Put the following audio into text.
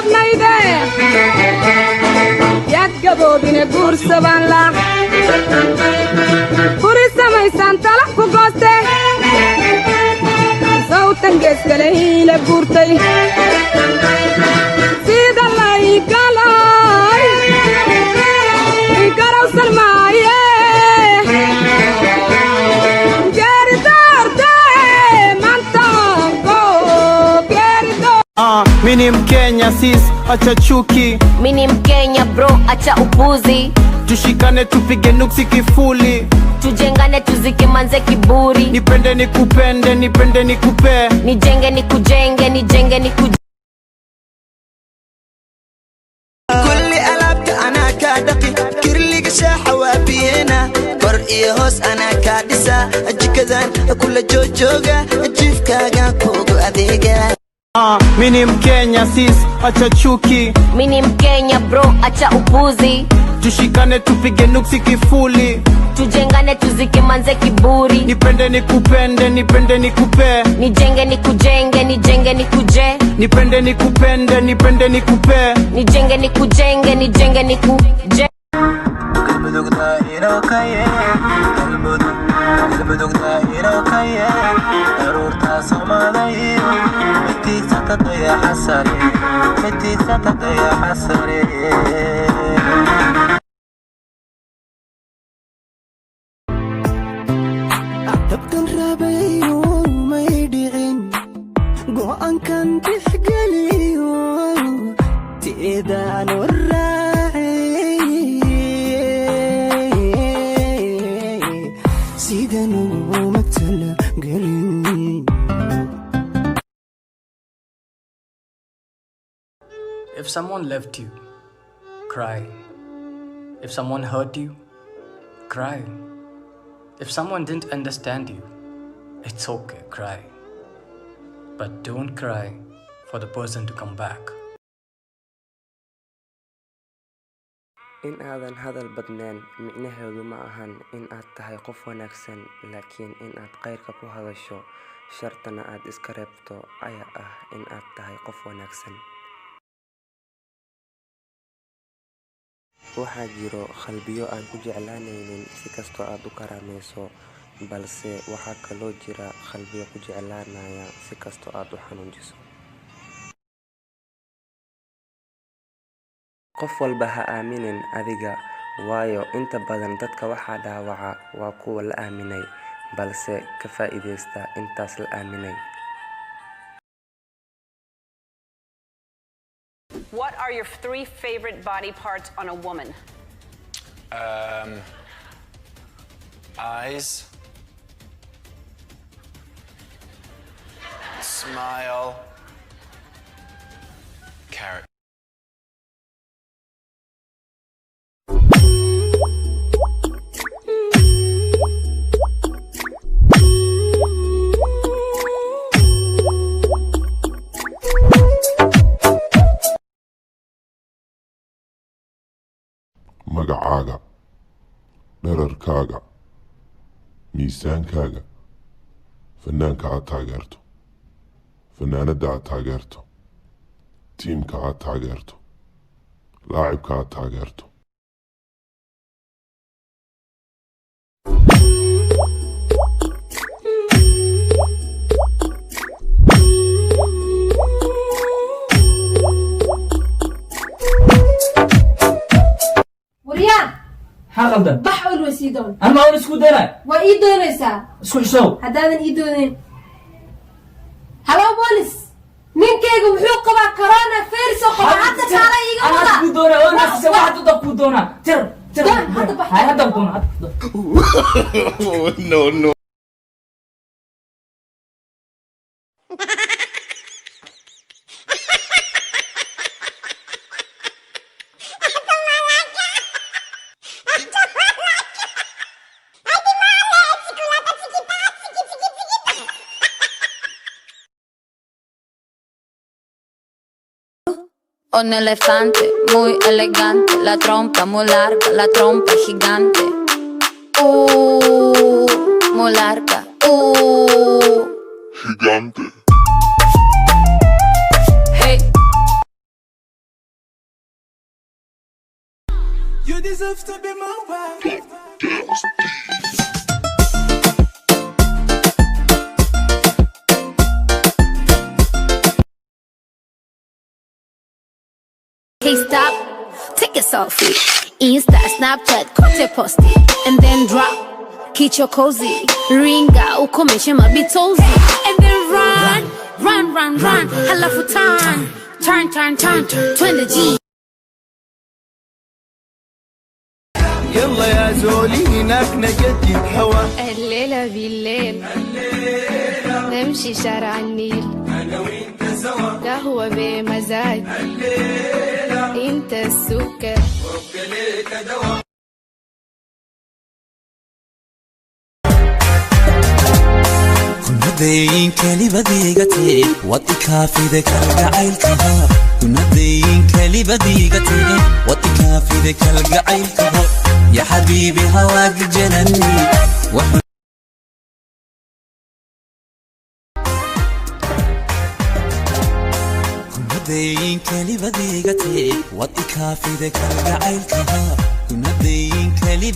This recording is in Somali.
gabnayde yaad gaboobine guursaban la guri samaysan talax ku gooste sawtan geeskale hiila guurtay sida laygalay garawsan maaye Mini Mkenya sis, acha chuki. Mini Mkenya bro, acha upuzi. Tushikane tupige nuksi kifuli. Tujengane tuzike manze kiburi. Nipende nikupende, nipende nikupe. Nijenge nikujenge, nijenge nikujenge. كل قلبت أنا كادقي كرلي قشاحة وابينا برئي هوس أنا كادسة أجيك ذان كل جوجوغا أجيف كاغا كوغو أذيغا Mini Mkenya sis, acha chuki. Mini Mkenya bro, acha upuzi. Tushikane tupige nuksi kifuli. Tujengane tuzike manze kiburi. Nipende nikupende, nipende nikupe. Nijenge nikujenge, nijenge nikuje. Nipende nikupende, nipende nikupe. Nijenge nikujenge, nijenge nikuje. dabkan rabayo may dhicin go'an kan tixgeliyo tiidaan warraacay sidan uma talagelin. If someone left you, cry. If someone hurt you, cry. If someone didn't understand you, it's okay, cry. But don't cry for the person to come back. In aadan hadal badneen micnaheedu ma ahan in aad tahay qof wanaagsan, laakiin in aad khayrka ku hadasho shartana aad iska reebto ayaa ah in aad tahay qof wanaagsan. waxaa jiro qalbiyo aan ku jeclaanaynin si kastoo aad u karaamayso, balse waxaa kaloo jira qalbiyo ku jeclaanaya si kastoo aad u xanuujiso. qof walba ha aaminin adiga, waayo inta badan dadka waxaa dhaawaca waa kuwa la aaminay balse ka faa'iideysta intaas la aaminay. What are your 3 favorite body parts on a woman? Eyes, smile, carrot. magacaaga, dherarkaaga, miisaankaaga, fanaanka aad taageerto, fanaanadda aad taageerto, tiimka aad taageerto, laacibka aad taageerto. حقلدن بحول وسيدون أنا ما أقول اسكو دينا وإيدون رسا اسكو شو هذا إيدونين هلا بوليس مين كيجو بحوق قبا كورونا فيرس وقبا حتى شعرا يجا أنا اسكو دونا وأنا اسكو واحد تدقو دونا تر هاي هذا دونا No, no. Un elefante muy elegante, la trompa muy larga, la trompa gigante. Muy larga. Gigante. deserves to be my wife. Hey, stop, take a selfie. Insta, Snapchat, kote posti, and then drop. Kicho cozy, ringa, ukomeshe mabitozi, and then run, run, run, run. Halafu turn, turn, 20G. يلا يا زولي هناك نجدد هوا. الليلة بالليل نمشي شارع النيل أنا وإنت سوا قهوة بمزاج الليلة إنت السكر وبكليك دوا كنا دايين كلي وطي كافي ذاك القعيل كهار كنا دايين كلي وطي كافي ذاك القعيل كهار يا حبيبي هواك جنني كنا دايين كلي وطي كافي ذاك القعيل كهار كنا دايين كلي